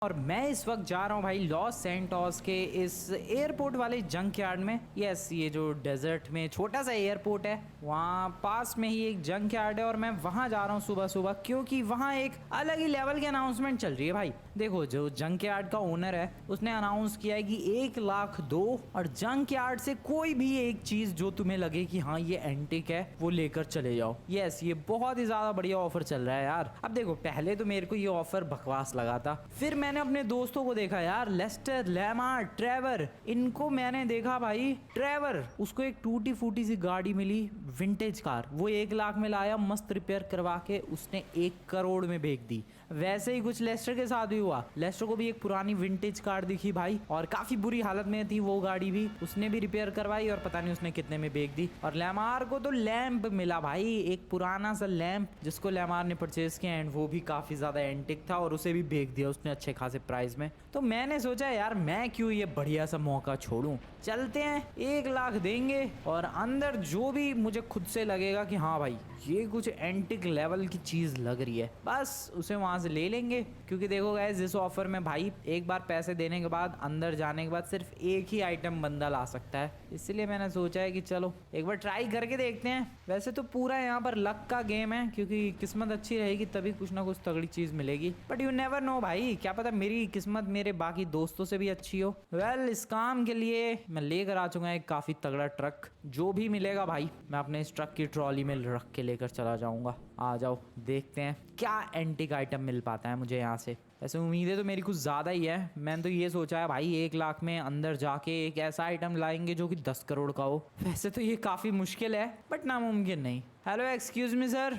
और मैं इस वक्त जा रहा हूँ भाई लॉस सैंटोस के इस एयरपोर्ट वाले जंक यार्ड में। यस, ये जो डेजर्ट में छोटा सा एयरपोर्ट है वहाँ पास में ही एक जंक यार्ड है और मैं वहाँ जा रहा हूँ सुबह सुबह, क्योंकि वहाँ एक अलग ही लेवल की अनाउंसमेंट चल रही है भाई। देखो, जो जंक यार्ड का ओनर है उसने अनाउंस किया है कि 1,00,000 दो और जंक यार्ड से कोई भी एक चीज जो तुम्हें लगे कि हाँ ये एंटिक है वो लेकर चले जाओ। यस, ये बहुत ही ज्यादा बढ़िया ऑफर चल रहा है यार। अब देखो, पहले तो मेरे को ये ऑफर बकवास लगा था, फिर मैंने अपने दोस्तों को देखा यार, लेस्टर, लेमार, ट्रेवर, इनको मैंने देखा भाई। ट्रेवर, उसको एक टूटी फूटी सी गाड़ी मिली, विंटेज कार, वो 1,00,000 में लाया, मस्त रिपेयर करवा के उसने 1 करोड़ में बेच दी। वैसे ही कुछ लेस्टर के साथ भी हुआ। लेस्टर को भी एक पुरानी विंटेज कार दिखी भाई और काफी बुरी हालत में थी वो गाड़ी भी, उसने भी रिपेयर करवाई और पता नहीं उसने कितने में बेच दी। और लेमार को तो लैंप मिला भाई, एक पुराना सा लैंप जिसको लेमार ने परचेज किया एंड वो भी काफी ज्यादा एंटिक था और उसे भी बेच दिया उसने अच्छे खासे प्राइस में। तो मैंने सोचा यार मैं क्यों ये बढ़िया सा मौका छोड़ूं, चलते हैं 1,00,000 देंगे और अंदर जो भी मुझे खुद से लगेगा कि हाँ भाई ये कुछ एंटिक लेवल की चीज लग रही है, बस उसे वहां से ले लेंगे। क्योंकि देखो गाइस, इस ऑफर में भाई एक बार पैसे देने के बाद अंदर जाने के बाद सिर्फ एक ही आइटम बंदा ला सकता है, इसलिए मैंने सोचा है कि चलो एक बार ट्राई करके देखते हैं। वैसे तो पूरा यहाँ पर लक का गेम है, क्योंकि किस्मत अच्छी रहेगी तभी कुछ ना कुछ तगड़ी चीज मिलेगी, बट यू नेवर नो भाई, क्या पता मेरी किस्मत मेरे बाकी दोस्तों से भी अच्छी हो। वेल, इस काम के लिए मैं लेकर आ चुका एक काफी तगड़ा ट्रक, जो भी मिलेगा भाई मैं अपने इस ट्रक की ट्रॉली में रख के लेकर चला जाऊंगा। आ जाओ, देखते हैं क्या एंटिक आइटम मिल पाता है मुझे यहाँ से। ऐसे उम्मीदें तो मेरी कुछ ज़्यादा ही है। मैंने तो ये सोचा है भाई 1,00,000 में अंदर जाके एक ऐसा आइटम लाएंगे जो कि 10 करोड़ का हो। वैसे तो ये काफ़ी मुश्किल है बट नामुमकिन नहीं। हेलो, एक्सक्यूज मी सर,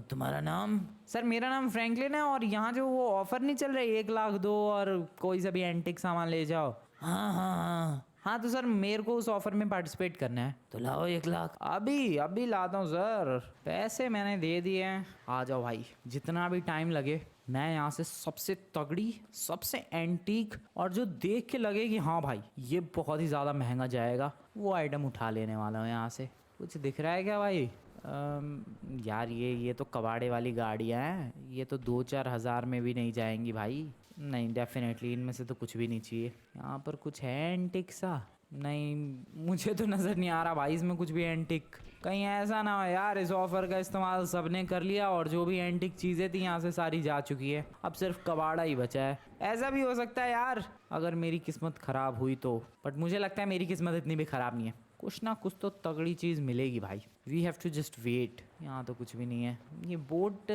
तुम्हारा नाम? सर मेरा नाम फ्रैंकलिन है और यहाँ जो वो ऑफर नहीं चल रहा है 1,00,000 दो और कोई सा भी एंटिक सामान ले जाओ। हाँ हाँ हाँ हाँ, तो सर मेरे को उस ऑफर में पार्टिसिपेट करना है। तो लाओ 1,00,000। अभी अभी लाता हूँ सर, पैसे मैंने दे दिए हैं। आ जाओ भाई, जितना भी टाइम लगे मैं यहाँ से सबसे तगड़ी, सबसे एंटीक और जो देख के लगे कि हाँ भाई ये बहुत ही ज़्यादा महंगा जाएगा वो आइटम उठा लेने वाला हूँ यहाँ से। कुछ दिख रहा है क्या भाई? यार ये तो कबाड़े वाली गाड़ियाँ हैं, ये तो 2-4 हज़ार में भी नहीं जाएंगी भाई। नहीं, डेफिनेटली इनमें से तो कुछ भी नहीं चाहिए। यहाँ पर कुछ है एंटिक सा? नहीं, मुझे तो नज़र नहीं आ रहा भाई इसमें कुछ भी एंटिक। कहीं ऐसा ना हो यार इस ऑफर का इस्तेमाल सबने कर लिया और जो भी एंटिक चीज़ें थी यहाँ से सारी जा चुकी है, अब सिर्फ कबाड़ा ही बचा है। ऐसा भी हो सकता है यार, अगर मेरी किस्मत ख़राब हुई तो, बट मुझे लगता है मेरी किस्मत इतनी भी ख़राब नहीं है, कुछ ना कुछ तो तगड़ी चीज़ मिलेगी भाई। We have to just wait. यहाँ तो कुछ भी नहीं है। ये बोट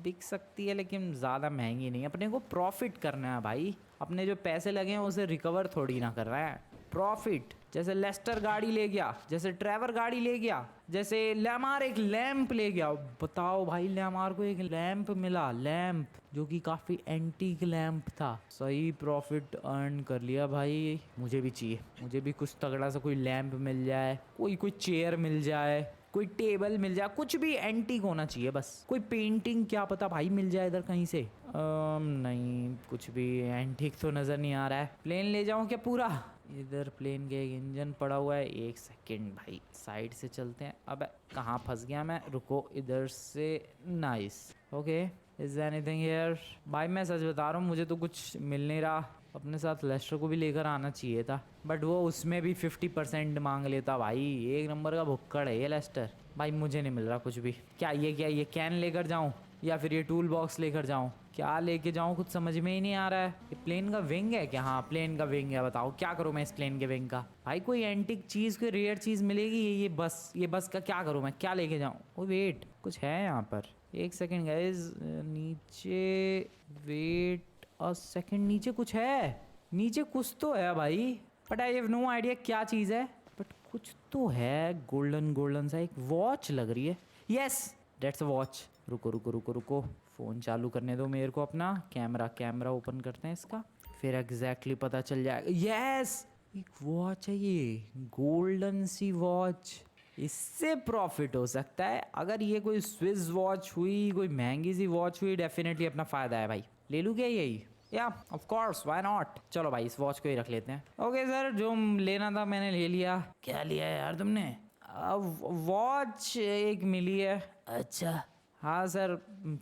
बिक सकती है लेकिन ज़्यादा महंगी नहीं, अपने को प्रॉफिट करना है भाई, अपने जो पैसे लगे हैं उसे रिकवर थोड़ी ना कर रहा है, प्रॉफिट। जैसे लेस्टर गाड़ी ले गया, जैसे ट्रेवर गाड़ी ले गया, जैसे लेमार एक लैंप ले गया। बताओ भाई, लेमार को एक लैंप मिला, लैंप जो कि काफ़ी एंटीक लैंप था। सही प्रॉफिट अर्न कर लिया भाई। मुझे भी चाहिए, मुझे भी कुछ तगड़ा सा कोई लैंप मिल जाए, कोई चेयर मिल जाए, कोई टेबल मिल जाए, कुछ भी एंटीक होना चाहिए बस। कोई पेंटिंग क्या पता भाई मिल जाए इधर कहीं से। नहीं, कुछ भी एंटीक तो नज़र नहीं आ रहा है। प्लेन ले जाऊं क्या पूरा? इधर प्लेन के एक इंजन पड़ा हुआ है। एक सेकंड भाई, साइड से चलते हैं। अब कहाँ फंस गया मैं, रुको, इधर से। Nice, okay, is anything here? भाई मैं सच बता रहा हूँ, मुझे तो कुछ मिल नहीं रहा। अपने साथ लेस्टर को भी लेकर आना चाहिए था बट वो उसमें भी 50% मांग लेता भाई। एक नंबर का भुक्कड़ है ये लेस्टर भाई। मुझे नहीं मिल रहा कुछ भी। क्या ये कैन लेकर जाऊँ या फिर ये टूल बॉक्स लेकर जाऊँ? क्या लेके जाऊँ कुछ समझ में ही नहीं आ रहा है। ये प्लेन का विंग है क्या? हाँ, प्लेन का विंग है। बताओ क्या करूँ मैं इस प्लेन के विंग का? भाई कोई एंटिक चीज़, कोई रेयर चीज़ मिलेगी? ये बस का क्या करूँ मैं? क्या लेके जाऊँ? ओ वेट, कुछ है यहाँ पर। एक सेकेंड गाइज, नीचे वेट अ सेकेंड, नीचे कुछ है। नीचे कुछ तो है भाई but I have no idea क्या चीज़ है, बट कुछ तो है। गोल्डन सा एक वॉच लग रही है। Yes, that's a watch. रुको रुको रुको रुको, फ़ोन चालू करने दो मेरे को अपना। कैमरा ओपन करते हैं इसका, फिर एग्जैक्टली पता चल जाएगा। यस, एक वॉच है ये, गोल्डन सी वॉच। इससे प्रॉफिट हो सकता है। अगर ये कोई स्विस वॉच हुई, कोई महंगी सी वॉच हुई, डेफिनेटली अपना फ़ायदा है भाई। ले लूँ क्या यही? या ऑफ कोर्स, व्हाई नॉट। चलो भाई इस वॉच को ही रख लेते हैं। ओके सर, जो लेना था मैंने ले लिया। क्या लिया है यार तुमने? वॉच एक मिली है। अच्छा हाँ सर,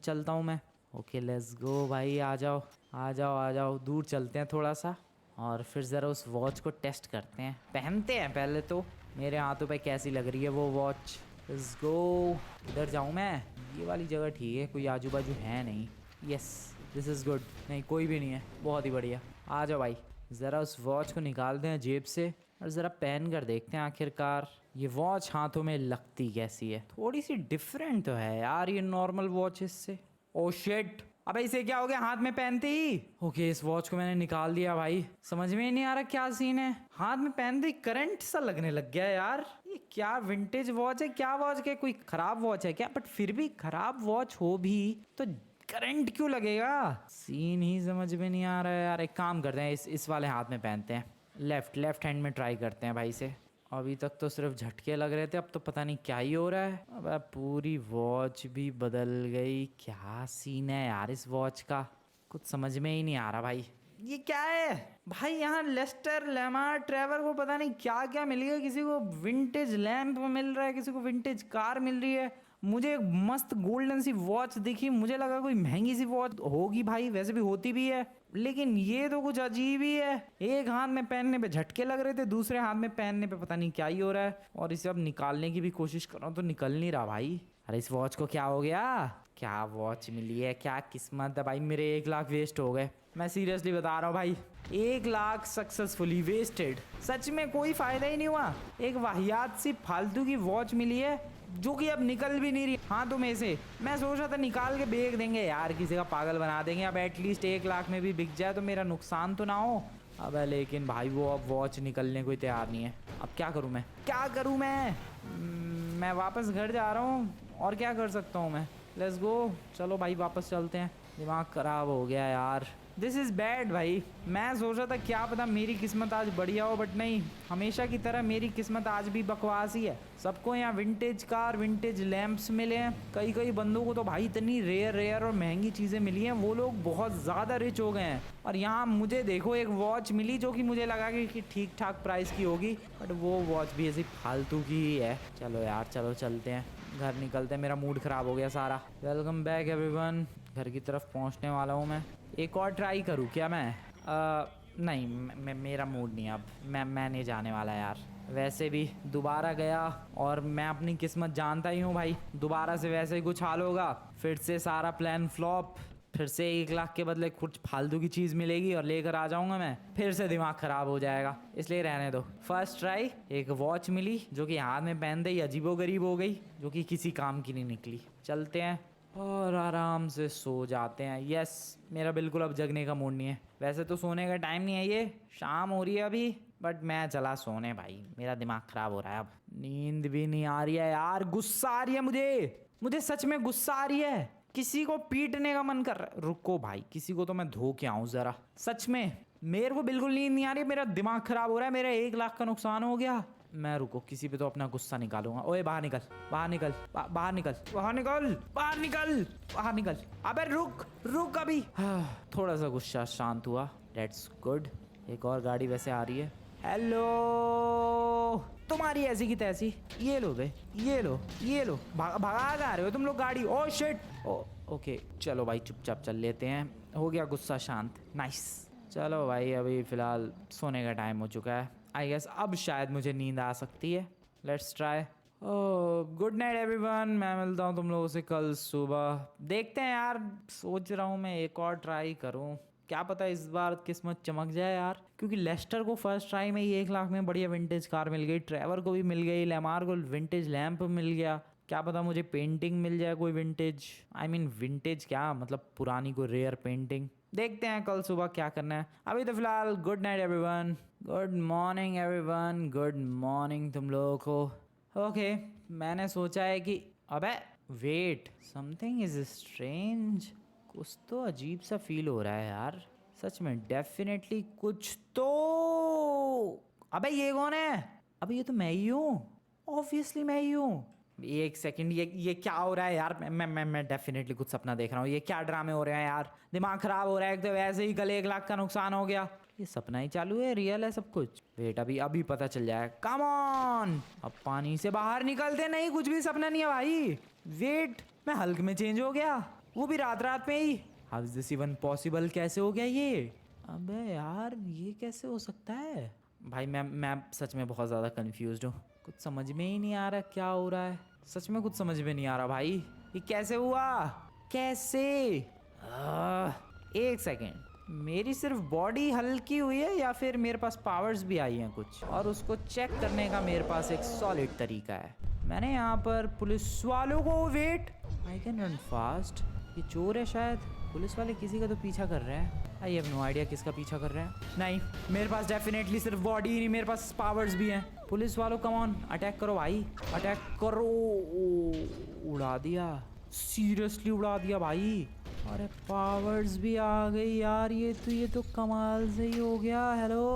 चलता हूँ मैं। ओके लेट्स गो भाई, आ जाओ आ जाओ आ जाओ, दूर चलते हैं थोड़ा सा और फिर ज़रा उस वॉच को टेस्ट करते हैं, पहनते हैं पहले तो मेरे हाथों पे कैसी लग रही है वो वॉच। Let's go. किधर जाऊँ मैं? ये वाली जगह ठीक है, कोई आजू बाजू है नहीं। Yes this is good. नहीं कोई भी नहीं है, बहुत ही बढ़िया। आ जाओ भाई, ज़रा उस वॉच को निकालते हैं जेब से और ज़रा पहन कर देखते हैं आखिरकार ये वॉच हाथों में लगती कैसी है। थोड़ी सी डिफरेंट तो है यार ये नॉर्मल वॉचेस से। ओ शिट, अबे इसे क्या हो गया हाथ में पहनते ही? ओके इस वॉच को मैंने निकाल दिया भाई, समझ में ही नहीं आ रहा क्या सीन है। हाथ में पहनते ही करंट सा लगने लग गया यार। ये क्या विंटेज वॉच है, क्या वॉच है, कोई खराब वॉच है क्या? बट फिर भी खराब वॉच हो भी तो करंट क्यों लगेगा? सीन ही समझ में नहीं आ रहा है यार। एक काम करते हैं, इस वाले हाथ में पहनते हैं, लेफ्ट हैंड में ट्राई करते हैं भाई से। अभी तक तो सिर्फ झटके लग रहे थे, अब तो पता नहीं क्या ही हो रहा है। अब पूरी वॉच भी बदल गई, क्या सीन है यार इस वॉच का, कुछ समझ में ही नहीं आ रहा भाई। ये क्या है भाई? यहाँ लेस्टर लेमार ट्रेवर को पता नहीं क्या क्या मिल गया, किसी को विंटेज लैंप मिल रहा है, किसी को विंटेज कार मिल रही है। मुझे एक मस्त गोल्डन सी वॉच दिखी, मुझे लगा कोई महंगी सी वॉच होगी भाई, वैसे भी होती भी है, लेकिन ये तो कुछ अजीब ही है। एक हाथ में पहनने पे झटके लग रहे थे, दूसरे हाथ में पहनने पे पता नहीं क्या ही हो रहा है। और इसे अब निकालने की भी कोशिश कर रहा हूँ तो निकल नहीं रहा भाई। अरे इस वॉच को क्या हो गया? क्या वॉच मिली है, क्या किस्मत है भाई। मेरे 1 लाख वेस्ट हो गए, मैं सीरियसली बता रहा हूँ भाई। 1 लाख सक्सेसफुली वेस्टेड, सच में कोई फायदा ही नहीं हुआ। एक वाहियात सी फालतू की वॉच मिली है जो कि अब निकल भी नहीं रही हाथों में से। मैं सोच रहा था निकाल के बेच देंगे यार, किसी का पागल बना देंगे। अब एटलीस्ट 1 लाख में भी बिक जाए तो मेरा नुकसान तो ना हो। अब लेकिन भाई वो अब वॉच निकलने को ही तैयार नहीं है। अब क्या करूँ मैं, क्या करूँ मैं वापस घर जा रहा हूँ, और क्या कर सकता हूँ मैं। लेट्स गो, चलो भाई वापस चलते हैं। दिमाग ख़राब हो गया यार, दिस इज़ बैड भाई। मैं सोच रहा था क्या पता मेरी किस्मत आज बढ़िया हो, बट नहीं, हमेशा की तरह मेरी किस्मत आज भी बकवास ही है। सबको यहाँ विंटेज कार, विंटेज लैंप्स मिले हैं, कई बंदों को तो भाई इतनी रेयर और महंगी चीज़ें मिली हैं, वो लोग बहुत ज़्यादा रिच हो गए हैं। और यहाँ मुझे देखो एक वॉच मिली जो कि मुझे लगा कि ठीक ठाक प्राइस की होगी, बट वो वॉच भी ऐसी फालतू की ही है। चलो यार, चलो चलते हैं, घर निकलते हैं, मेरा मूड ख़राब हो गया सारा। वेलकम बैक एवरीवन, घर की तरफ पहुंचने वाला हूं मैं। एक और ट्राई करूं क्या मैं? नहीं, मेरा मूड नहीं अब, मैं नहीं जाने वाला यार। वैसे भी दोबारा गया और मैं अपनी किस्मत जानता ही हूँ भाई, दोबारा से वैसे ही कुछ हाल होगा, फिर से सारा प्लान फ्लॉप, फिर से 1 लाख के बदले कुछ फालतू की चीज़ मिलेगी और लेकर आ जाऊंगा मैं, फिर से दिमाग ख़राब हो जाएगा। इसलिए रहने दो। फर्स्ट ट्राई, एक वॉच मिली जो कि हाथ में पहनते ही अजीबोगरीब हो गई, जो कि किसी काम की नहीं निकली। चलते हैं और आराम से सो जाते हैं। यस, मेरा बिल्कुल अब जगने का मूड नहीं है। वैसे तो सोने का टाइम नहीं है, ये शाम हो रही है अभी, बट मैं चला सोने भाई, मेरा दिमाग ख़राब हो रहा है अब। नींद भी नहीं आ रही है यार, गुस्सा आ रही है मुझे सच में गुस्सा आ रही है। किसी को पीटने का मन कर रहा है। रुको भाई, किसी को तो मैं धो के आऊं जरा। सच में मेरे को बिल्कुल नींद नहीं आ रही, मेरा दिमाग खराब हो रहा है, मेरा 1 लाख का नुकसान हो गया। मैं रुको, किसी पे तो अपना गुस्सा निकालूंगा। ओए बाहर निकल, बाहर निकल, बाहर निकल, बाहर निकल, बाहर निकल, बाहर निकल। अबे रुक अभी। थोड़ा सा गुस्सा शांत हुआ, दैट्स गुड। एक और गाड़ी वैसे आ रही है। हेलो, तुम्हारी ऐसी की तैसी। ये लो बे, ये लो। भगा जा रहे हो तुम लोग गाड़ी? Oh shit. ओके चलो भाई, चुपचाप चल लेते हैं, हो गया गुस्सा शांत। नाइस। चलो भाई, अभी फ़िलहाल सोने का टाइम हो चुका है। आई गेस अब शायद मुझे नींद आ सकती है। Let's try. Good night everyone, मैं मिलता हूँ तुम लोगों से कल सुबह। देखते हैं यार, सोच रहा हूँ मैं एक और ट्राई करूँ, क्या पता इस बार किस्मत चमक जाए यार। क्योंकि लेस्टर को फर्स्ट ट्राई में ही 1 लाख में बढ़िया विंटेज कार मिल गई, ट्रेवर को भी मिल गई, लेमार को विंटेज लैंप मिल गया। क्या पता मुझे पेंटिंग मिल जाए कोई विंटेज, आई मीन विंटेज क्या मतलब पुरानी कोई रेयर पेंटिंग। देखते हैं कल सुबह क्या करना है। अभी तो फिलहाल good night everyone, good morning everyone, good morning तुम लोगों को। ओके, मैंने सोचा है कि अबे वेट, समथिंग इज स्ट्रेंज, कुछ तो अजीब सा फील हो रहा है यार, सच में डेफिनेटली कुछ तो। अबे ये कौन है? अबे ये तो मैं ही हूँ, ऑब्वियसली मैं ही हूँ। एक सेकंड, ये क्या हो रहा है यार? मैं डेफिनेटली कुछ सपना देख रहा हूँ। ये क्या ड्रामे हो रहे हैं यार? दिमाग खराब हो रहा है। एक तो वैसे ही कल 1 लाख का नुकसान हो गया, ये सपना ही चालू है, रियल है सब कुछ? वेट, अभी पता चल जाए। कम ऑन, अब पानी से बाहर निकलते नहीं, कुछ भी सपना नहीं है भाई। वेट, मैं हल्क में चेंज हो गया। वो भी रात रात में ही। How is this even possible? कैसे हो गया ये? अबे यार ये कैसे हो सकता है? भाई मैं सच में बहुत ज़्यादा कंफ्यूज्ड हूँ। कुछ समझ में ही नहीं आ रहा क्या हो रहा है। सच में कुछ समझ में नहीं आ रहा भाई। ये कैसे हुआ? कैसे? एक सेकेंड, मेरी सिर्फ बॉडी हल्की हुई है या फिर मेरे पास पावर्स भी आई हैं कुछ? और उसको चेक करने का मेरे पास एक सॉलिड तरीका है। मैंने यहाँ पर पुलिस वालों को wait, I can run fast. ये चोर है शायद। पुलिस वाले किसी का तो पीछा कर रहे हैं। आई हैव नो आइडिया किसका पीछा कर रहे हैं। नहीं, मेरे पास डेफिनेटली सिर्फ बॉडी ही नहीं, मेरे पास पावर्स भी हैं। पुलिस वालों कम ऑन, अटैक करो भाई, अटैक करो। उड़ा दिया, सीरियसली उड़ा दिया भाई। अरे पावर्स भी आ गई यार। ये तो कमाल से ही हो गया। हेलो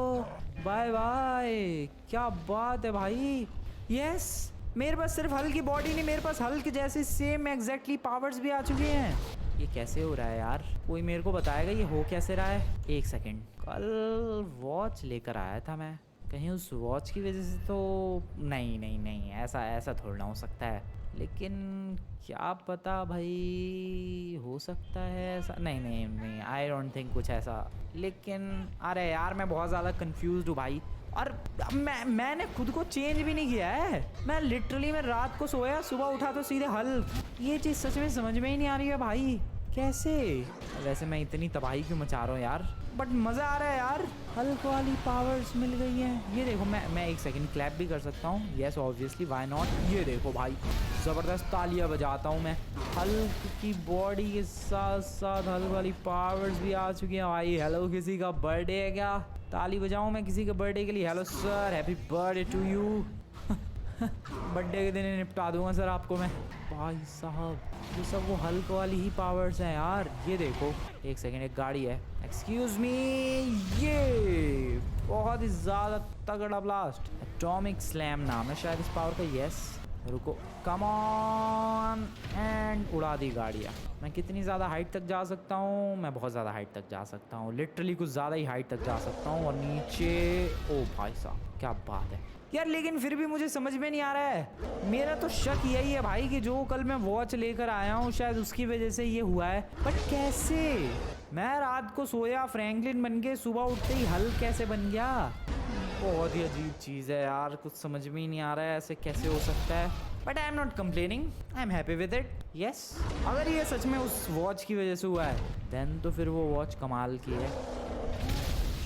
बाय बाय, क्या बात है भाई। यस, मेरे पास सिर्फ हल्की बॉडी नहीं, मेरे पास हल्क जैसे सेम एग्जैक्टली पावर्स भी आ चुके हैं। ये कैसे हो रहा है यार? कोई मेरे को बताएगा ये हो कैसे रहा है? एक सेकेंड, कल वॉच लेकर आया था मैं, कहीं उस वॉच की वजह से तो नहीं ऐसा थोड़ा ना हो सकता है। लेकिन क्या पता भाई, हो सकता है ऐसा। नहीं आई डोंट थिंक कुछ ऐसा। लेकिन अरे यार मैं बहुत ज़्यादा कंफ्यूज्ड हूँ भाई। और मैंने खुद को चेंज भी नहीं किया है। मैं लिटरली मैं रात को सोया, सुबह उठा तो सीधे हल्क। ये चीज़ सच में समझ में ही नहीं आ रही है भाई, कैसे? वैसे मैं इतनी तबाही क्यों मचा रहा हूँ यार, बट मज़ा आ रहा है यार। हल्क वाली पावर्स मिल गई हैं। ये देखो, मैं एक सेकंड क्लैप भी कर सकता हूँ। Yes obviously, why not. ये देखो भाई, ज़बरदस्त तालियां बजाता हूँ मैं। हल्क की बॉडी के साथ साथ हल्क वाली पावर्स भी आ चुकी हैं भाई। हेलो, किसी का बर्थडे है क्या? ताली बजाऊँ मैं किसी के बर्थडे के लिए? Hello sir, happy birthday to you. Birthday के दिन निपटा दूंगा सर आपको मैं। भाई साहब, ये सब वो हल्क वाली ही पावर्स हैं यार। ये देखो, एक सेकेंड, एक गाड़ी है। एक्सक्यूज मी, ये बहुत ही ज़्यादा तगड़ा ब्लास्ट। एटॉमिक स्लैम नाम है शायद इस पावर का। यस, रुको, कम ऑन, एंड उड़ा दी गाड़ियाँ। मैं कितनी ज़्यादा हाइट तक जा सकता हूँ? मैं बहुत ज़्यादा हाइट तक जा सकता हूँ, लिटरली कुछ ज़्यादा ही हाइट तक जा सकता हूँ। और नीचे, ओ भाई साहब क्या बात है यार। लेकिन फिर भी मुझे समझ में नहीं आ रहा है। मेरा तो शक यही है भाई कि जो कल मैं वॉच लेकर आया हूँ शायद उसकी वजह से ये हुआ है। बट कैसे? मैं रात को सोया फ्रैंकलिन बन के, सुबह उठते ही हल्क कैसे बन गया? बहुत ही अजीब चीज़ है यार, कुछ समझ में ही नहीं आ रहा है ऐसे कैसे हो सकता है। But I am not complaining, I am happy with it. Yes, अगर ये सच में उस वॉच की वजह से हुआ है देन तो फिर वो वॉच कमाल की है।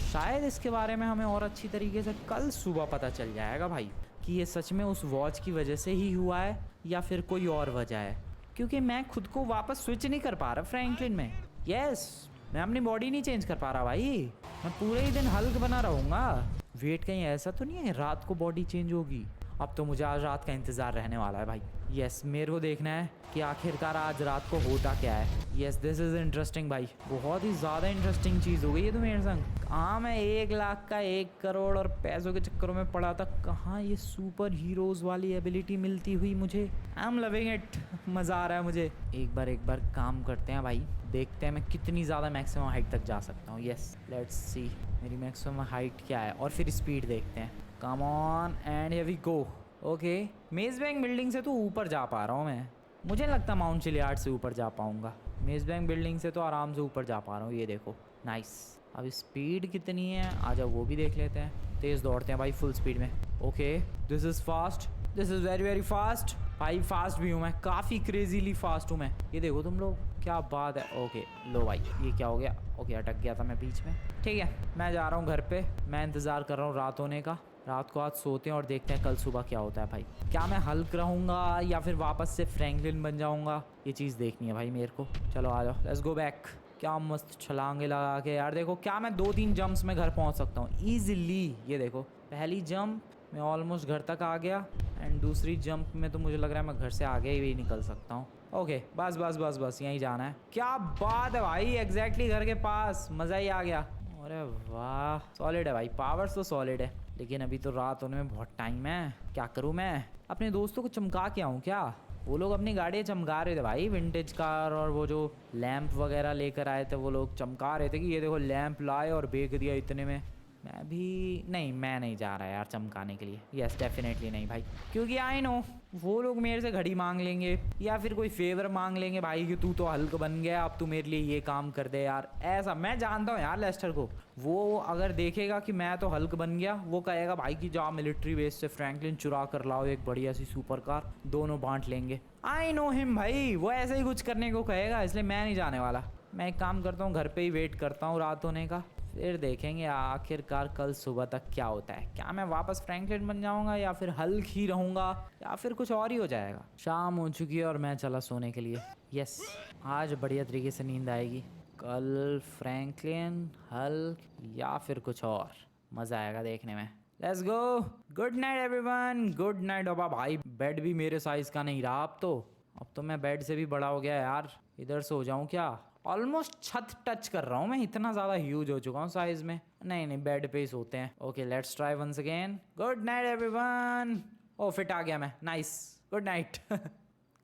शायद इसके बारे में हमें और अच्छी तरीके से कल सुबह पता चल जाएगा भाई कि ये सच में उस वॉच की वजह से ही हुआ है या फिर कोई और वजह है। क्योंकि मैं खुद को वापस स्विच नहीं कर पा रहा फ्रैंकलिन में। यस, मैं अपनी बॉडी नहीं चेंज कर पा रहा भाई। मैं पूरे ही दिन हल्क बना रहूँगा। वेट, कहीं ऐसा तो नहीं है रात को बॉडी चेंज होगी? अब तो मुझे आज रात का इंतज़ार रहने वाला है भाई। यस, मेरे को देखना है कि आखिरकार आज रात को होता क्या है। यस, दिस इज़ इंटरेस्टिंग भाई, बहुत ही ज़्यादा इंटरेस्टिंग चीज़ हो गई है तो मेरे संग। हाँ, मैं 1 लाख का 1 करोड़ और पैसों के चक्करों में पड़ा था। कहाँ ये सुपर हीरोज़ वाली एबिलिटी मिलती हुई मुझे। आई एम लविंग इट, मज़ा आ रहा है मुझे। एक बार काम करते हैं भाई, देखते हैं मैं कितनी ज़्यादा मैक्सिमम हाइट तक जा सकता हूँ। यस, लेट्स सी मेरी मैक्सिमम हाइट क्या है और फिर स्पीड देखते हैं। Come on and here we go. Okay, Maze Bank building से तो ऊपर जा पा रहा हूँ मैं। मुझे नहीं लगता माउंट चिलियार्ड से ऊपर जा पाऊँगा। मेज़ बैंक बिल्डिंग से तो आराम से ऊपर जा पा रहा हूँ। ये देखो, नाइस। अब स्पीड कितनी है आ जाओ वो भी देख लेते हैं। तेज़ दौड़ते हैं भाई, फुल स्पीड में। Okay, this is fast, this is very very fast भाई। फास्ट भी हूँ मैं, काफ़ी क्रेजीली फास्ट हूँ मैं। ये देखो तुम लोग, क्या बात है। ओके, लो भाई, ये क्या हो गया? ओके, अटक गया था मैं बीच में। ठीक है, मैं जा रहा हूँ घर पे। मैं इंतज़ार कर रहा हूँ रात होने का। रात को आज सोते हैं और देखते हैं कल सुबह क्या होता है भाई। क्या मैं हल्क रहूँगा या फिर वापस से फ्रैंकलिन बन जाऊँगा? ये चीज़ देखनी है भाई मेरे को। चलो आ जाओ, लेट्स गो बैक। क्या मस्त छलांगे लगा के यार। देखो क्या मैं 2-3 जंप्स में घर पहुँच सकता हूँ ईजिली। ये देखो, पहली जंप मैं ऑलमोस्ट घर तक आ गया एंड दूसरी जंप में तो मुझे लग रहा है मैं घर से आगे ही निकल सकता हूँ। ओके, बस यहीं जाना है। क्या बात है भाई, एग्जैक्टली घर के पास। मज़ा ही आ गया। अरे वाह, सॉलिड है भाई, पावर्स तो सॉलिड है। लेकिन अभी तो रात होने में बहुत टाइम है। क्या करूँ मैं? अपने दोस्तों को चमका के आऊँ क्या? वो लोग अपनी गाड़ियाँ चमका रहे थे भाई, विंटेज कार, और वो जो लैंप वगैरह लेकर आए थे वो लोग चमका रहे थे कि ये देखो लैंप लाए और बेच दिया इतने में। मैं भी नहीं, मैं नहीं जा रहा यार चमकाने के लिए। यस डेफिनेटली नहीं भाई, क्योंकि आई नो वो लोग मेरे से घड़ी मांग लेंगे या फिर कोई फेवर मांग लेंगे भाई कि तू तो हल्क बन गया, अब तू मेरे लिए ये काम कर दे यार। ऐसा मैं जानता हूँ यार लेस्टर को, वो अगर देखेगा कि मैं तो हल्क बन गया, वो कहेगा भाई कि जाओ मिलिट्री बेस से फ्रैंकलिन चुरा कर लाओ एक बढ़िया सी सुपर कार, दोनों बांट लेंगे। आई नो हिम भाई, वो ऐसे ही कुछ करने को कहेगा, इसलिए मैं नहीं जाने वाला। मैं एक काम करता हूँ, घर पे ही वेट करता हूँ रात होने का, फिर देखेंगे आखिरकार कल सुबह तक क्या होता है। क्या मैं वापस फ्रैंकलिन बन जाऊंगा या फिर हल्क ही रहूंगा या फिर कुछ और ही हो जाएगा। शाम हो चुकी है और मैं चला सोने के लिए। यस, आज बढ़िया तरीके से नींद आएगी। कल फ्रैंकलिन, हल्क या फिर कुछ और, मज़ा आएगा देखने में। Let's go, good night everyone, good night. बाबा भाई बेड भी मेरे साइज का नहीं रहा अब तो मैं बेड से भी बड़ा हो गया यार। इधर सो जाऊं क्या? ऑलमोस्ट छत टच कर रहा हूँ मैं, इतना ज़्यादा ह्यूज हो चुका हूँ साइज में। नहीं बेड पे ही सोते हैं। Okay let's try once again. Good night everyone. ओ फिट आ गया मैं, nice, good night.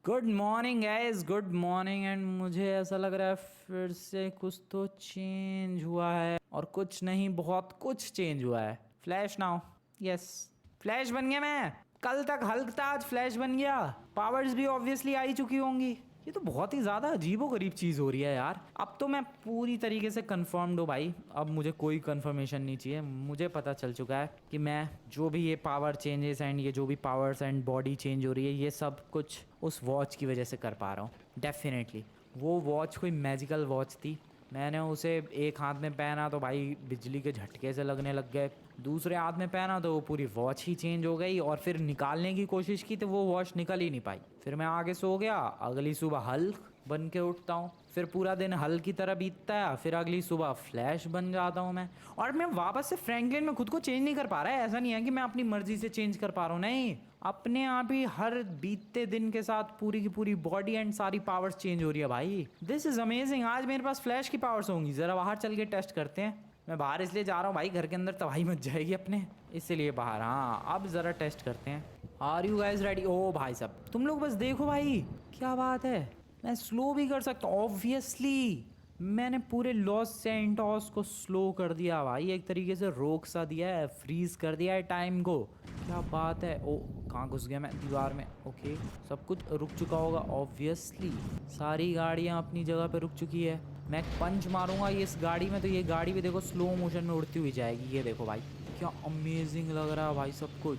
Good morning guys, good morning. And मुझे ऐसा लग रहा है फिर से कुछ तो चेंज हुआ है, और कुछ नहीं बहुत कुछ चेंज हुआ है। फ्लैश नाउ, यस फ्लैश बन गया मैं। कल तक हल्क था, आज फ्लैश बन गया। पावर्स भी ऑब्वियसली आई चुकी होंगी। ये तो बहुत ही ज़्यादा अजीबोगरीब चीज़ हो रही है यार। अब तो मैं पूरी तरीके से कंफर्म्ड हूँ भाई, अब मुझे कोई कंफर्मेशन नहीं चाहिए। मुझे पता चल चुका है कि मैं जो भी ये पावर चेंजेस एंड ये जो भी पावर्स एंड बॉडी चेंज हो रही है, ये सब कुछ उस वॉच की वजह से कर पा रहा हूँ। डेफिनेटली वो वॉच कोई मैजिकल वॉच थी। मैंने उसे एक हाथ में पहना तो भाई बिजली के झटके से लगने लग गए, दूसरे हाथ में पहना तो वो पूरी वॉच ही चेंज हो गई, और फिर निकालने की कोशिश की तो वो वॉच निकल ही नहीं पाई। फिर मैं आगे सो गया, अगली सुबह हल्क बन के उठता हूँ, फिर पूरा दिन हल्क की तरह बीतता है, फिर अगली सुबह फ्लैश बन जाता हूँ मैं। और मैं वापस से फ्रैंकलिन में खुद को चेंज नहीं कर पा रहा है। ऐसा नहीं है कि मैं अपनी मर्जी से चेंज कर पा रहा हूँ, नहीं, अपने आप ही हर बीतते दिन के साथ पूरी की पूरी बॉडी एंड सारी पावर्स चेंज हो रही है भाई। This is amazing. आज मेरे पास फ्लैश की पावर्स होंगी, जरा बाहर चल के टेस्ट करते हैं। मैं बाहर इसलिए जा रहा हूँ भाई, घर के अंदर तबाही मच जाएगी अपने, इसीलिए बाहर। हाँ अब जरा टेस्ट करते हैं। Are you guys ready? ओ भाई साहब तुम लोग बस देखो भाई, क्या बात है, मैं स्लो भी कर सकता हूँ। ऑब्वियसली मैंने पूरे लॉस सैंटोस को स्लो कर दिया भाई, एक तरीके से रोक सा दिया है, फ्रीज कर दिया है टाइम को। क्या बात है। ओ कहाँ घुस गया मैं? दीवार में। ओके सब कुछ रुक चुका होगा ऑब्वियसली, सारी गाड़ियाँ अपनी जगह पे रुक चुकी है। मैं पंच मारूंगा ये इस गाड़ी में तो ये गाड़ी भी देखो स्लो मोशन में उड़ती हुई जाएगी। ये देखो भाई क्या अमेजिंग लग रहा है भाई सब कुछ।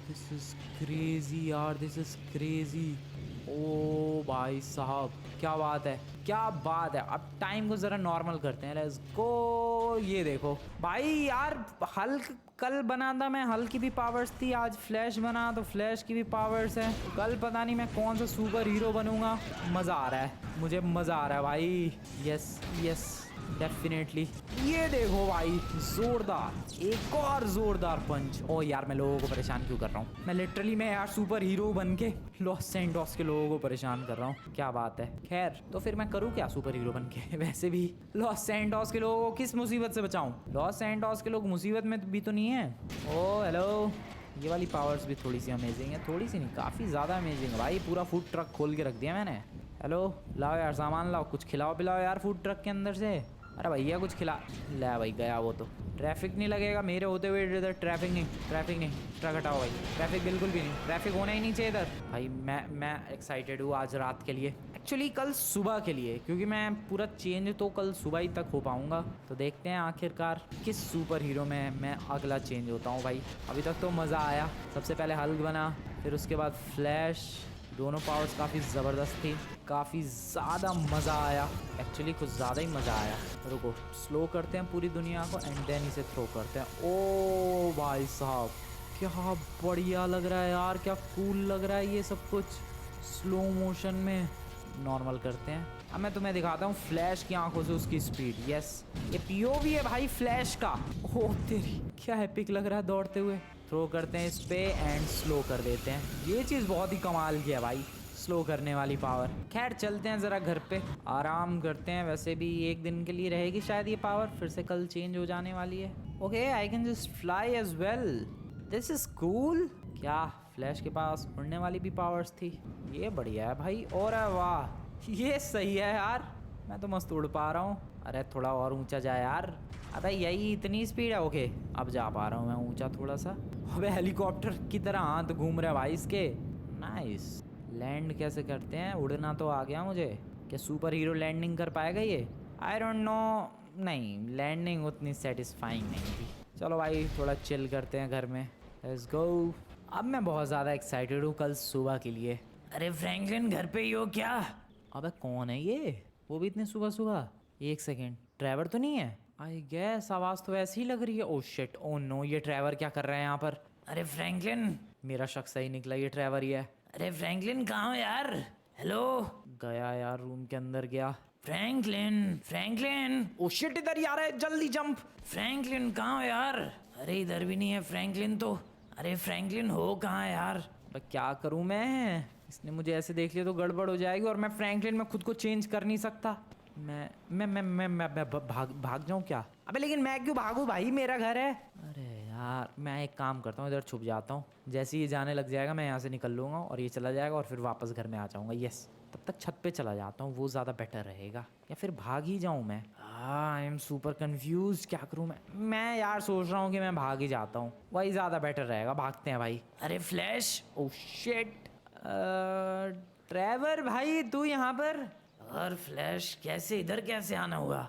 दिस इज क्रेजी यार, दिस इज क्रेजी। ओ भाई साहब क्या बात है, क्या बात है। अब टाइम को जरा नॉर्मल करते हैं, लेट्स गो। ये देखो भाई यार, हल्क कल बना था मैं, हल्क की भी पावर्स थी, आज फ्लैश बना तो फ्लैश की भी पावर्स है। कल पता नहीं मैं कौन सा सुपर हीरो बनूंगा। मज़ा आ रहा है, मुझे मज़ा आ रहा है भाई। Yes yes definitely. ये देखो भाई जोरदार, एक और जोरदार पंच। ओ यार मैं लोगों को परेशान क्यों कर रहा हूँ? मैं यार सुपर हीरो बन के लॉस सैंटोस के लोगों को परेशान कर रहा हूँ। क्या बात है। खैर तो फिर मैं करूँ क्या सुपर हीरो बन के? वैसे भी लॉस सैंटोस के लोगों को किस मुसीबत से बचाऊं? लॉस सैंटोस के लोग मुसीबत में भी तो नहीं है। ओ हेलो, ये वाली पावर्स भी थोड़ी सी अमेजिंग है, थोड़ी सी नहीं काफ़ी ज़्यादा अमेजिंग है भाई। पूरा फूड ट्रक खोल के रख दिया मैंने। हेलो लाओ यार सामान लाओ, कुछ खिलाओ पिलाओ यार फूड ट्रक के अंदर से। अरे भैया कुछ खिला। ले भाई गया वो तो। ट्रैफिक नहीं लगेगा मेरे होते हुए इधर, ट्रैफिक नहीं। ट्रक हटाओ भाई, ट्रैफिक बिल्कुल भी नहीं, ट्रैफिक होना ही नहीं चाहिए इधर। भाई मैं एक्साइटेड हूँ आज रात के लिए, एक्चुअली कल सुबह के लिए, क्योंकि मैं पूरा चेंज तो कल सुबह ही तक हो पाऊँगा। तो देखते हैं आखिरकार किस सुपर हीरो में मैं अगला चेंज होता हूँ भाई। अभी तक तो मज़ा आया, सबसे पहले हल्क बना, फिर उसके बाद फ्लैश। दोनों पावर्स काफ़ी ज़बरदस्त थी, काफ़ी ज़्यादा मज़ा आया, एक्चुअली कुछ ज़्यादा ही मज़ा आया। रुको स्लो करते हैं पूरी दुनिया को एंड देन इसे थ्रो करते हैं। ओ भाई साहब क्या बढ़िया लग रहा है यार, क्या कूल लग रहा है ये सब कुछ स्लो मोशन में। नॉर्मल करते हैं। अब मैं तुम्हें दिखाता हूँ फ्लैश की आंखों से उसकी स्पीड। यस ये पीओवी है भाई फ्लैश का। ओ तेरी क्या एपिक लग रहा है दौड़ते हुए। थ्रो करते हैं इस पे एंड स्लो कर देते हैं। ये चीज़ बहुत ही कमाल की है भाई, स्लो करने वाली पावर। खैर चलते हैं ज़रा घर पे आराम करते हैं, वैसे भी एक दिन के लिए रहेगी शायद ये पावर, फिर से कल चेंज हो जाने वाली है। Okay I can just fly as well, this is cool. क्या फ्लैश के पास उड़ने वाली भी पावर्स थी, ये बढ़िया है भाई। और वाह ये सही है यार, मैं तो मस्त उड़ पा रहा हूँ। अरे थोड़ा और ऊंचा जा यार। अबे यही इतनी स्पीड है? ओके अब जा पा रहा हूँ मैं ऊंचा थोड़ा सा। अबे हेलीकॉप्टर की तरह हाथ घूम रहा है भाई इसके। नाइस। लैंड कैसे करते हैं? उड़ना तो आ गया मुझे। क्या सुपर हीरो लैंडिंग कर पाएगा ये? I don't know. नहीं, लैंडिंग उतनी सेटिस्फाइंग नहीं थी। चलो भाई थोड़ा चिल करते हैं घर में। लेट्स गो। अब मैं बहुत ज़्यादा एक्साइटेड हूँ कल सुबह के लिए। अरे फ्रैंकलिन घर पे ही हो क्या? अबे कौन है ये? वो भी इतने सुबह सुबह। एक सेकेंड, ट्रैवर तो नहीं है? आई गैस आवाज़ तो ऐसी ही लग रही है। ओह शिट, ओह नो, ये ट्रैवर क्या कर रहा है यहाँ पर? अरे फ्रैंकलिन, मेरा शक सही निकला, ये ट्रैवर ही है। अरे फ्रैंकलिन कहाँ हो यार? हेलो। गया यार, रूम के अंदर गया। फ्रैंकलिन, फ्रैंकलिन, ओ शिट, इधर ही आ रहा है, जल्दी जंप। फ्रैंकलिन कहाँ हो यार? अरे इधर भी नहीं है फ्रैंकलिन तो। अरे फ्रैंकलिन हो कहाँ यार? अब क्या करूँ मैं? इसने मुझे ऐसे देख लिया तो गड़बड़ हो जाएगी, और मैं फ्रैंकलिन में खुद को चेंज कर नहीं सकता। मैं भाग जाऊँ क्या? अबे लेकिन मैं क्यों भागूँ भाई, मेरा घर है। अरे यार मैं एक काम करता हूँ, इधर छुप जाता हूँ। जैसे ये जाने लग जाएगा मैं यहाँ से निकल लूँगा और ये चला जाएगा और फिर वापस घर में आ जाऊँगा। यस, तब तक छत पे चला जाता हूँ, वो ज़्यादा बेटर रहेगा। या फिर भाग ही जाऊँ मैं? आई एम सुपर कंफ्यूज, क्या करूँ मैं यार सोच रहा हूँ कि मैं भाग ही जाता हूँ, वही ज़्यादा बेटर रहेगा। भागते हैं भाई। अरे फ्लैश, ओह शिट, ट्रेवर भाई तू यहाँ पर? और फ्लैश कैसे, इधर कैसे आना हुआ?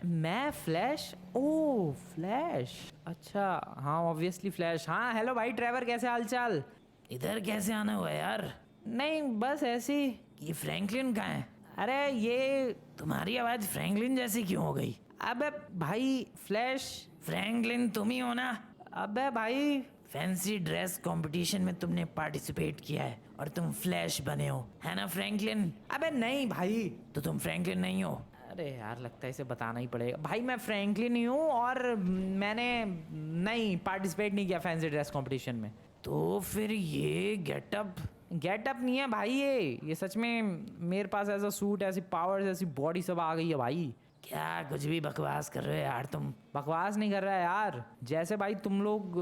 मैं फ्लैश? ओह फ्लैश, अच्छा हाँ ऑब्वियसली फ्लैश। हाँ हेलो भाई ट्रेवर, कैसे हालचाल? इधर कैसे आना हुआ यार? नहीं बस ऐसे ही। ये फ्रैंकलिन कहाँ है? अरे ये तुम्हारी आवाज़ फ्रैंकलिन जैसी क्यों हो गई? अबे भाई फ्लैश, फ्रैंकलिन तुम ही हो ना? अबे भाई फैंसी ड्रेस कंपटीशन में तुमने पार्टिसिपेट किया है और तुम फ्लैश बने हो, है ना फ्रैंकलिन? अबे नहीं भाई, तो तुम फ्रैंकलिन नहीं हो? अरे यार लगता है इसे बताना ही पड़ेगा। भाई मैं फ्रैंकलिन ही हूँ, और मैंने नहीं पार्टिसिपेट नहीं किया फैंसी ड्रेस कंपटीशन में। तो फिर ये गेटअप नहीं है भाई, ये सच में मेरे पास ऐसा सूट, ऐसी पावर्स, ऐसी बॉडी सब आ गई है भाई। क्या कुछ भी बकवास कर रहे हो यार तुम? बकवास नहीं कर रहा है यार। जैसे भाई तुम लोग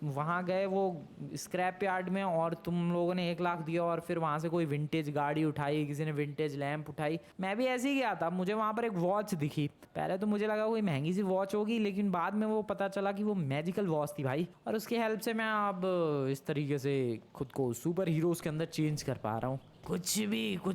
वहाँ गए वो स्क्रैप यार्ड में, और तुम लोगों ने 1 लाख दिया, और फिर वहाँ से कोई विंटेज गाड़ी उठाई, किसी ने विंटेज लैंप उठाई, मैं भी ऐसे ही गया था। मुझे वहाँ पर एक वॉच दिखी। पहले तो मुझे लगा कोई महंगी सी वॉच होगी, लेकिन बाद में वो पता चला कि वो मैजिकल वॉच थी भाई, और उसकी हेल्प से मैं अब इस तरीके से खुद को सुपर हीरोज के अंदर चेंज कर पा रहा हूँ। कुछ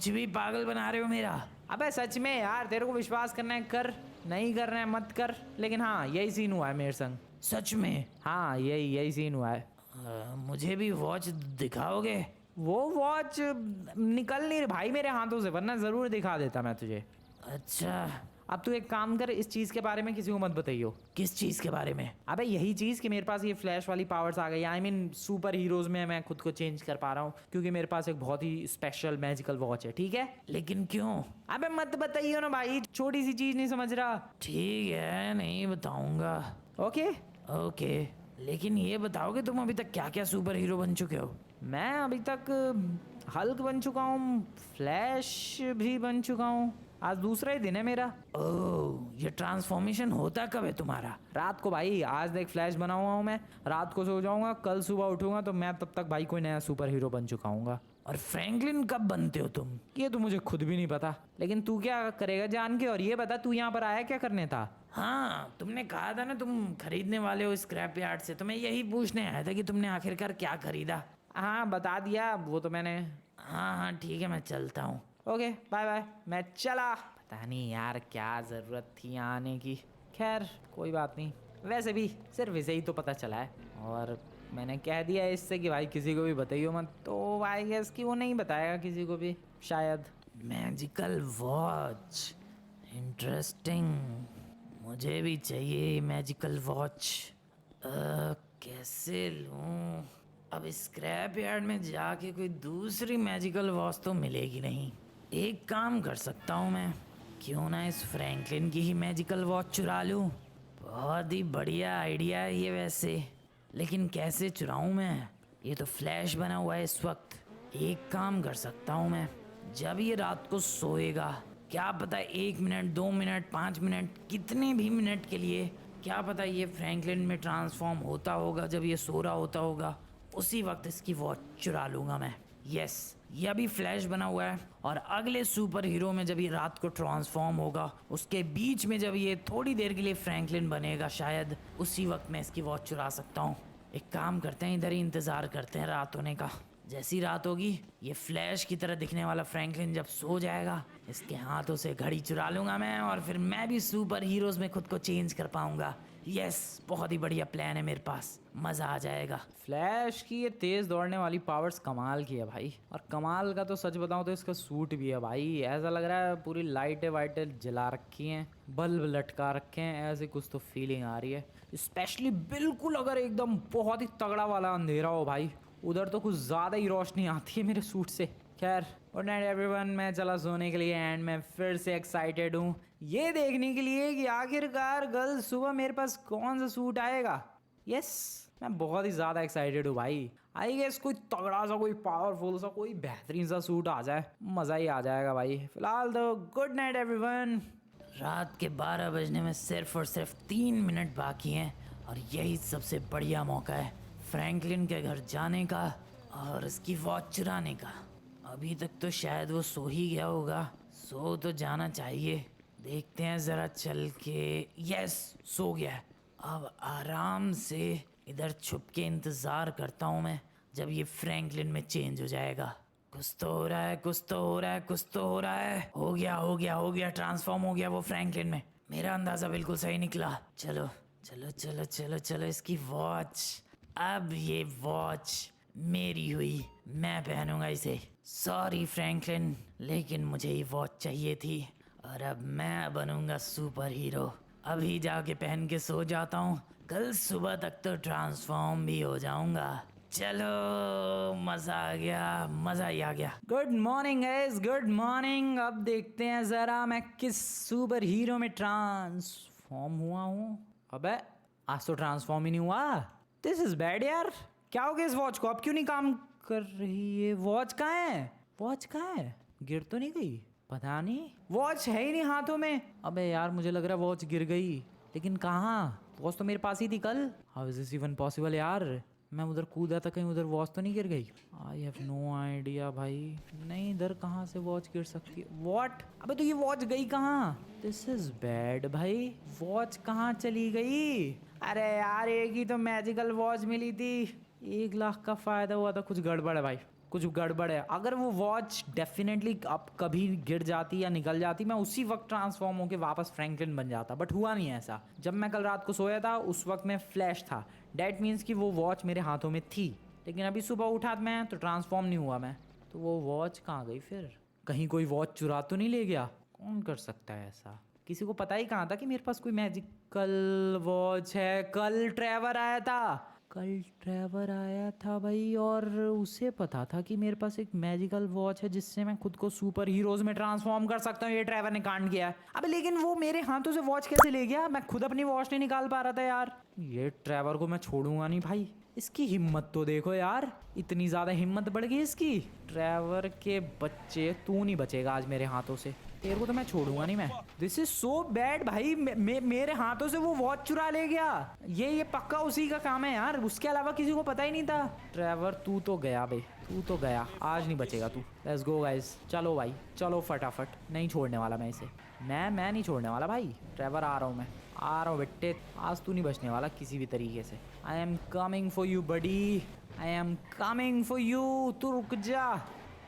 भी पागल बना रहे हो मेरा। अबे सच में यार, तेरे को विश्वास करना है कर, नहीं करना है मत कर, लेकिन हाँ यही सीन हुआ है मेरे संग। सच में? हाँ यही सीन हुआ है। मुझे भी वॉच दिखाओगे? वो वॉच निकल नहीं रही भाई मेरे हाथों से, वरना ज़रूर दिखा देता मैं तुझे। अच्छा अब तू एक काम कर, इस चीज़ के बारे में किसी को मत बताइयो। किस चीज़ के बारे में? अबे यही चीज़ कि मेरे पास ये फ्लैश वाली पावर्स आ गई। आई मीन सुपर हीरोज में मैं खुद को चेंज कर पा रहा हूँ, क्योंकि मेरे पास एक बहुत ही स्पेशल मैजिकल वॉच है, ठीक है? लेकिन क्यों? अबे मत बताइयो ना भाई, छोटी सी चीज़ नहीं समझ रहा। ठीक है नहीं बताऊंगा। ओके ओके, लेकिन ये बताओगे तुम अभी तक क्या क्या सुपर हीरो बन चुके हो? मैं अभी तक हल्क बन चुका हूँ, फ्लैश भी बन चुका हूँ, आज दूसरा ही दिन है मेरा। ओह, ये ट्रांसफॉर्मेशन होता कब है तुम्हारा? रात को भाई। आज देख फ्लैश बना हुआ हूँ मैं, रात को सो जाऊंगा, कल सुबह उठूंगा तो मैं तब तक भाई कोई नया सुपर हीरो बन चुका हूँगा। और फ्रैंकलिन कब बनते हो तुम? ये तो मुझे खुद भी नहीं पता, लेकिन तू क्या करेगा जान के? और ये बता तू यहाँ पर आया क्या करने था? हाँ तुमने कहा था ना तुम खरीदने वाले हो स्क्रैप यार्ड से, तो मैं यही पूछने आया था कि तुमने आखिरकार क्या खरीदा। हाँ बता दिया वो तो मैंने। हाँ ठीक है मैं चलता हूँ। ओके बाय बाय, मैं चला। पता नहीं यार क्या ज़रूरत थी आने की, खैर कोई बात नहीं। वैसे भी सिर्फ इसे ही तो पता चला है, और मैंने कह दिया इससे कि भाई किसी को भी बताइयो मत, तो आई गेस कि वो नहीं बताएगा किसी को भी शायद। मैजिकल वॉच, इंटरेस्टिंग, मुझे भी चाहिए मैजिकल वॉच। कैसे लूँ? अब स्क्रैप यार्ड में जाके कोई दूसरी मैजिकल वॉच तो मिलेगी नहीं। एक काम कर सकता हूँ मैं, क्यों ना इस फ्रैंकलिन की ही मैजिकल वॉच चुरा लूँ। बहुत ही बढ़िया आइडिया है ये वैसे, लेकिन कैसे चुराऊँ मैं? ये तो फ्लैश बना हुआ है इस वक्त। एक काम कर सकता हूँ मैं, जब ये रात को सोएगा, क्या पता 1 मिनट 2 मिनट 5 मिनट कितने भी मिनट के लिए, क्या पता ये फ्रैंकलिन में ट्रांसफॉर्म होता होगा जब ये सो रहा होता होगा, उसी वक्त इसकी वॉच चुरा लूँगा मैं। यस, ये अभी फ्लैश बना हुआ है और अगले सुपर हीरो में जब ये रात को ट्रांसफॉर्म होगा उसके बीच में जब ये थोड़ी देर के लिए फ्रैंकलिन बनेगा शायद उसी वक्त मैं इसकी वॉच चुरा सकता हूँ। एक काम करते हैं, इधर ही इंतजार करते हैं रात होने का। जैसी रात होगी ये फ्लैश की तरह दिखने वाला फ्रैंकलिन जब सो जाएगा इसके हाथों से घड़ी चुरा लूंगा मैं और फिर मैं भी सुपर हीरोज में खुद को चेंज कर पाऊंगा। यस, बहुत ही बढ़िया प्लान है मेरे पास, मजा आ जाएगा। फ्लैश की ये तेज दौड़ने वाली पावर्स कमाल की है भाई, और कमाल का तो सच बताऊं तो इसका सूट भी है भाई। ऐसा लग रहा है पूरी लाइटें वाइटें जला रखी हैं, बल्ब लटका रखे हैं, ऐसे कुछ तो फीलिंग आ रही है। स्पेशली बिल्कुल अगर एकदम बहुत ही तगड़ा वाला अंधेरा हो भाई, उधर तो कुछ ज़्यादा ही रोशनी आती है मेरे सूट से। खैर, गुड नाइट एवरीवन, मैं चला सोने के लिए एंड मैं फिर से एक्साइटेड हूँ ये देखने के लिए कि आखिरकार कल सुबह मेरे पास कौन सा सूट आएगा। यस, मैं बहुत ही ज़्यादा एक्साइटेड हूँ भाई। आई गेस कोई तगड़ा सा, कोई पावरफुल सा, कोई बेहतरीन सा सूट आ जाए, मज़ा ही आ जाएगा भाई। फिलहाल तो गुड नाइट एवरीवन। रात के 12 बजने में सिर्फ और सिर्फ 3 मिनट बाकी हैं और यही सबसे बढ़िया मौका है फ्रैंकलिन के घर जाने का और उसकी वॉच चुराने का। अभी तक तो शायद वो सो ही गया होगा, सो तो जाना चाहिए। देखते हैं ज़रा चल के। यस, सो गया। अब आराम से इधर छुप के इंतज़ार करता हूँ मैं जब ये फ्रैंकलिन में चेंज हो जाएगा। कुछ तो हो रहा है, कुछ तो हो रहा है, कुछ तो हो रहा है। हो गया हो गया हो गया, ट्रांसफॉर्म हो गया वो फ्रैंकलिन में। मेरा अंदाज़ा बिल्कुल सही निकला। चलो चलो चलो चलो चलो, इसकी वॉच, अब ये वॉच मेरी हुई, मैं पहनूंगा इसे। सॉरी फ्रैंकलिन, लेकिन मुझे ये वॉच चाहिए थी और अब मैं बनूंगा सुपर हीरो। अभी जाके पहन के सो जाता हूँ, कल सुबह तक तो ट्रांसफॉर्म भी हो जाऊंगा। चलो, मजा आ गया, मजा ही आ गया। Good morning guys, good morning. अब देखते हैं जरा मैं किस सुपर हीरो में ट्रांसफॉर्म हुआ हूँ। अबे, आज तो ट्रांसफॉर्म ही नहीं हुआ। दिस इज बैड यार। क्या हो गया इस वॉच को, अब क्यों नहीं काम कर रही है? वॉच कहाँ है? वॉच कहाँ है? गिर तो नहीं गई? पता नहीं, वॉच है ही नहीं हाथों में। अबे यार, मुझे लग रहा है वॉच गिर गई, लेकिन कहाँ? वॉच तो मेरे पास ही थी कल। How is this even possible यार? मैं उधर कूदा था, कहीं उधर वॉच तो नहीं गिर गई? आई हैव नो आइडिया भाई। नहीं, इधर कहाँ से वॉच गिर सकती है? व्हाट? अबे तो ये वॉच गई कहाँ? दिस इज बैड भाई। वॉच कहाँ चली गई? अरे यार, एक ही तो मैजिकल वॉच मिली थी, 1 लाख का फायदा हुआ था। कुछ गड़बड़ है भाई, कुछ गड़बड़ है। अगर वो वॉच डेफिनेटली अब कभी गिर जाती या निकल जाती, मैं उसी वक्त ट्रांसफॉर्म होकर वापस फ्रैंकलिन बन जाता, बट हुआ नहीं ऐसा। जब मैं कल रात को सोया था उस वक्त मैं फ्लैश था, डैट मीन्स कि वो वॉच मेरे हाथों में थी। लेकिन अभी सुबह उठा मैं तो ट्रांसफॉर्म नहीं हुआ मैं, तो वो वॉच कहाँ गई फिर? कहीं कोई वॉच चुरा तो नहीं ले गया? कौन कर सकता है ऐसा? किसी को पता ही कहाँ था कि मेरे पास कोई मैजिकल वॉच है? कल ट्रेवर आया था, कल ट्रेवर आया था भाई, और उसे पता था कि मेरे पास एक मैजिकल वॉच है जिससे मैं खुद को सुपर हीरोज में ट्रांसफॉर्म कर सकता हूँ। ये ट्रेवर ने कांड किया है। अबे लेकिन वो मेरे हाथों से वॉच कैसे ले गया? मैं खुद अपनी वॉच नहीं निकाल पा रहा था यार। ये ट्रेवर को मैं छोड़ूंगा नहीं भाई। इसकी हिम्मत तो देखो यार, इतनी ज्यादा हिम्मत बढ़ गई इसकी। ट्रेवर के बच्चे, तू नहीं बचेगा आज मेरे हाथों से, तेरे को तो मैं छोड़ूंगा नहीं मैं। दिस इज सो बैड भाई। मेरे हाथों से वो वॉच चुरा ले गया। ये पक्का उसी का काम है यार, उसके अलावा किसी को पता ही नहीं था। ट्रेवर तू तो गया भाई, तू तो गया, आज नहीं बचेगा तू। लेट्स गो गाइस, चलो भाई चलो फटाफट। नहीं छोड़ने वाला मैं इसे, मैं नहीं छोड़ने वाला भाई। ट्रेवर आ रहा हूँ मैं, आ रहा हूँ बेटे, आज तू नहीं बचने वाला किसी भी तरीके से। I am coming for you buddy, I am coming for you. तू रुक जा,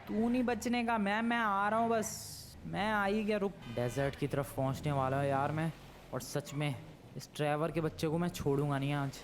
तू नहीं बचने का। मैं आ रहा हूँ बस, मैं आ ही गया, रुक। डेजर्ट की तरफ पहुंचने वाला है यार मैं, और सच में इस ट्रेवर के बच्चे को मैं छोड़ूंगा नहीं आज,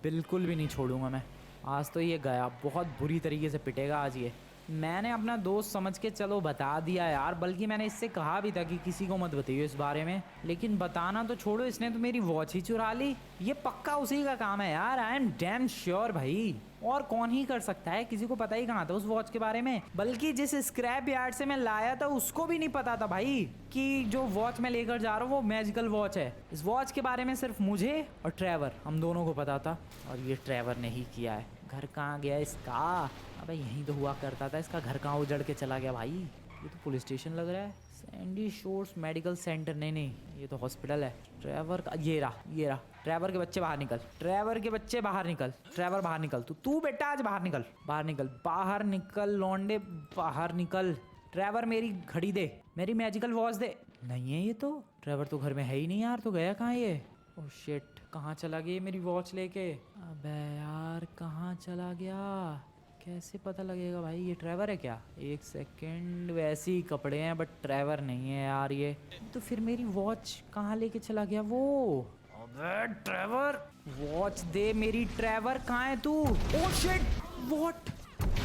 बिल्कुल भी नहीं छोड़ूंगा मैं। आज तो ये गया, बहुत बुरी तरीके से पिटेगा आज ये। मैंने अपना दोस्त समझ के चलो बता दिया यार, बल्कि मैंने इससे कहा भी था कि किसी को मत बताइए इस बारे में, लेकिन बताना तो छोड़ो, इसने तो मेरी वॉच ही चुरा ली। ये पक्का उसी का काम है यार, आई एम डैम श्योर भाई। और कौन ही कर सकता है, किसी को पता ही कहाँ था उस वॉच के बारे में। बल्कि जिस स्क्रैप यार्ड से मैं लाया था उसको भी नहीं पता था भाई कि जो वॉच मैं लेकर जा रहा हूँ वो मैजिकल वॉच है। इस वॉच के बारे में सिर्फ मुझे और ट्रेवर, हम दोनों को पता था, और ये ट्रेवर ने ही किया है। घर कहाँ गया इसका? अबे यहीं तो हुआ करता था, इसका घर कहाँ उजड़ के चला गया भाई? ये तो पुलिस स्टेशन लग रहा है। सैंडी शोर्स मेडिकल सेंटर, नहीं नहीं ये तो हॉस्पिटल है। ट्रेवर का ये रहा। ट्रेवर के बच्चे बाहर निकल, ट्रेवर के बच्चे बाहर निकल, ट्रेवर बाहर निकल, तू बेटा आज बाहर निकल, बाहर निकल, बाहर निकल लौंडे, बाहर निकल। ट्रेवर मेरी घड़ी दे, मेरी मैजिकल वॉच दे। नहीं है ये तो, ट्रेवर तो घर में है ही नहीं यार, तो गया कहाँ ये? ओह शिट, कहाँ चला गया मेरी वॉच लेके? अबे यार कहाँ चला गया? कैसे पता लगेगा भाई ये ट्रेवर है क्या? एक सेकंड, वैसे ही कपड़े हैं बट ट्रेवर नहीं है यार ये। तो फिर मेरी वॉच कहाँ लेके चला गया वो? अबे ट्रेवर, वॉच दे मेरी। ट्रेवर कहाँ है तू? Oh shit, what?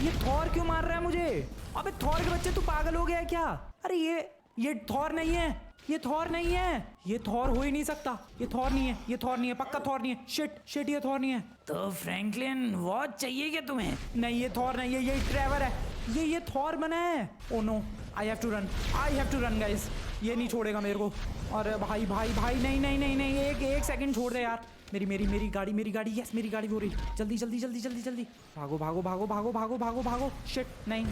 ये थॉर क्यों मार रहा है मुझे? अबे थॉर के बच्चे तू पागल हो गया है क्या? अरे ये थॉर नहीं है, ये थॉर नहीं है, ये थॉर हो ही नहीं सकता। ये थॉर नहीं है, ये थॉर नहीं है, पक्का थॉर नहीं है। शिट ये थॉर नहीं है। तो फ्रैंकलिन वॉच चाहिए क्या तुम्हें? नहीं ये थॉर नहीं है, ये ट्रेवर है। ये थॉर बना है। Oh no, I have to run guys. ये नहीं छोड़ेगा मेरे को। अरे भाई नहीं, एक सेकंड छोड़ दे यार। मेरी गाड़ी, यस मेरी गाड़ी हो रही। जल्दी भागो। शिट, नहीं।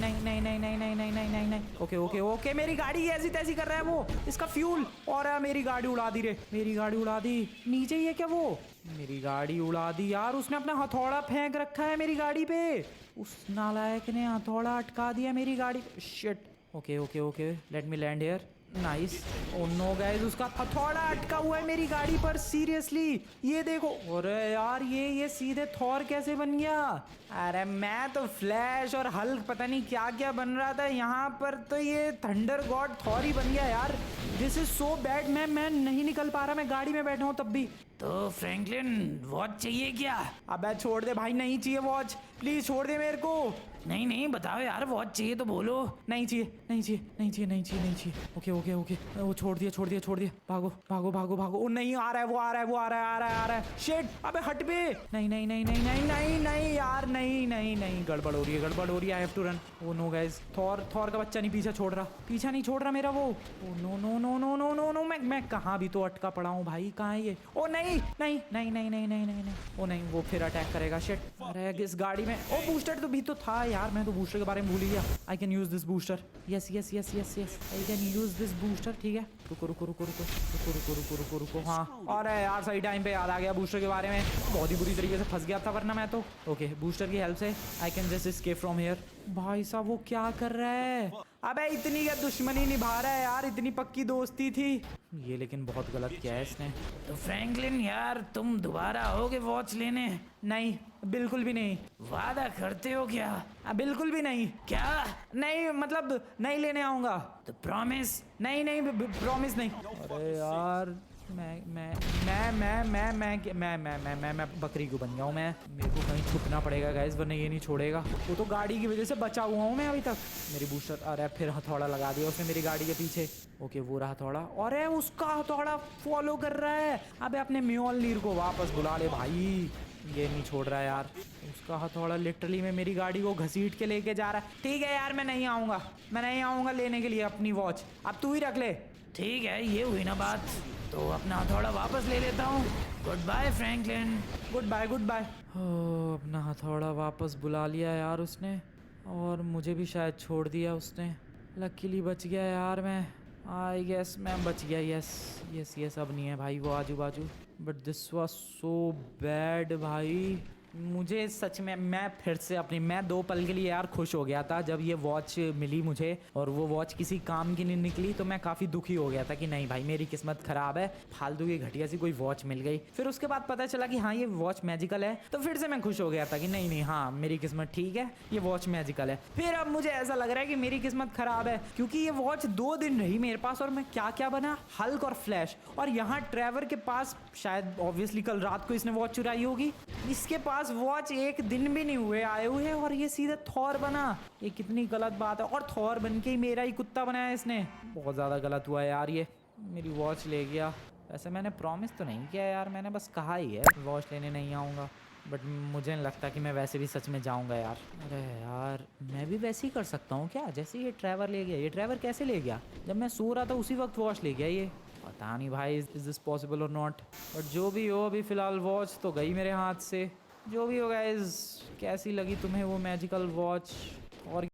ओके मेरी गाड़ी ऐसी तैसी कर रहा है वो, इसका फ्यूल। और मेरी गाड़ी उड़ा दी रे, मेरी गाड़ी उड़ा दी। नीचे ही है क्या वो? मेरी गाड़ी उड़ा दी यार, उसने अपना हथौड़ा फेंक रखा है मेरी गाड़ी पे। उस नालायक ने हथौड़ा अटका दिया मेरी गाड़ी पे। Shit, okay let me land here. Nice. Oh no guys, उसका हथौड़ा अटका हुआ है मेरी गाड़ी पर। सीरियसली ये देखो। अरे यार ये सीधे थॉर कैसे बन गया? अरे मैं तो फ्लैश और हल्क पता नहीं क्या क्या बन रहा था, यहाँ पर तो ये थंडर गॉड थॉर ही बन गया यार। This is so bad. मैं नहीं निकल पा रहा, मैं गाड़ी में बैठा हूँ तब भी। तो फ्रैंकलिन वॉच चाहिए क्या? अबे छोड़ दे भाई, नहीं चाहिए वॉच, प्लीज छोड़ दे मेरे को। नहीं बताओ यार, वॉच चाहिए तो बोलो। नहीं चाहिए। ओके वो छोड़ दिया। भागो। ओ नहीं, आ रहा है। शिट, अबे हट बे। नहीं यार, नहीं गड़बड़ हो रही है। I have to run. Oh no guys, Thor का बच्चा नहीं पीछा नहीं छोड़ रहा मेरा वो। ओ नो, मैं कहाँ भी तो अटका पड़ा हूँ भाई, कहाँ है ये? ओ नहीं। ओ नहीं, वो फिर अटैक करेगा। शिट, अरे इस गाड़ी में। ओ बूस्टर तो भी तो था यार, मैं तो बूस्टर के बारे में भूल ही गया। I can use this booster. Yes I can use this booster. ठीक है, रुको। हाँ, अरे यार सही टाइम पे याद आ गया बूस्टर के बारे में। बहुत ही बुरी तरीके से फंस गया था वरना मैं तो। ओके, बूस्टर की हेल्प से आई can just escape from here. भाई साहब वो क्या कर रहा है? अबे इतनी क्या दुश्मनी निभा रहा है यार, इतनी पक्की दोस्ती थी ये, लेकिन बहुत गलत किया है इसने। तो फ्रैंकलिन यार, तुम दोबारा आओगे वॉच लेने? नहीं, बिल्कुल भी नहीं। वादा करते हो क्या? बिल्कुल भी नहीं। क्या? नहीं मतलब नहीं लेने आऊंगा। तो प्रॉमिस? नहीं प्रॉमिस नहीं। अरे यार मैं बकरी क्यों बन गया हूँ मैं? मेरे को कहीं छुपना पड़ेगा गाइस, वरना ये नहीं छोड़ेगा। वो तो गाड़ी की वजह से बचा हुआ हूँ मैं अभी तक। मेरी बूस्टर, अरे फिर हथौड़ा लगा दिया उसने मेरी गाड़ी के पीछे। ओके वो रहा हथौड़ा, अरे उसका हथौड़ा फॉलो कर रहा है। अबे अपने म्योलनीर को वापस बुला ले भाई, ये नहीं छोड़ रहा है यार। उसका हथौड़ा लिटरली में मेरी गाड़ी को घसीट के लेके जा रहा है। ठीक है यार, मैं नहीं आऊंगा लेने के लिए अपनी वॉच, अब तू ही रख ले। ठीक है, ये हुई ना बात, तो अपना हथौड़ा वापस ले लेता हूँ। Goodbye Franklin. Goodbye. अपना हथौड़ा वापस बुला लिया यार उसने, और मुझे भी शायद छोड़ दिया उसने। लकीली बच गया यार मैं। आई गेस मैं बच गया। यस अब नहीं है भाई वो आजू बाजू। But this was so bad भाई। मुझे सच में, मैं फिर से मैं 2 पल के लिए यार खुश हो गया था जब ये वॉच मिली मुझे, और वो वॉच किसी काम की नहीं निकली, तो मैं काफ़ी दुखी हो गया था कि नहीं भाई मेरी किस्मत खराब है, फालतू की घटिया सी कोई वॉच मिल गई। फिर उसके बाद पता चला कि हाँ ये वॉच मैजिकल है, तो फिर से मैं खुश हो गया था कि नहीं हाँ मेरी किस्मत ठीक है, ये वॉच मैजिकल है। फिर अब मुझे ऐसा लग रहा है कि मेरी किस्मत खराब है, क्योंकि ये वॉच 2 दिन रही मेरे पास और मैं क्या बना, हल्क और फ्लैश। और यहाँ ट्रेवर के पास शायद ऑब्वियसली कल रात को इसने वॉच चुराई होगी, इसके पास वॉच 1 दिन भी नहीं हुए आए हुए, और ये सीधे थॉर बना। ये कितनी गलत बात है, और थॉर बन के ही मेरा ही कुत्ता बनाया इसने। बहुत ज़्यादा गलत हुआ है यार, ये मेरी वॉच ले गया। वैसे मैंने प्रॉमिस तो नहीं किया यार, मैंने बस कहा ही है वॉच लेने नहीं आऊँगा, बट मुझे नहीं लगता कि मैं वैसे भी सच में जाऊँगा यार। अरे यार मैं भी वैसे ही कर सकता हूँ क्या, जैसे ये ट्रेवर ले गया। ये ट्रेवर कैसे ले गया? जब मैं सो रहा था उसी वक्त वॉच ले गया ये। पता नहीं भाई इज दिस पॉसिबल और नॉट, बट जो भी हो अभी फ़िलहाल वॉच तो गई मेरे हाथ से। जो भी हो गाइस, कैसी लगी तुम्हें वो मैजिकल वॉच? और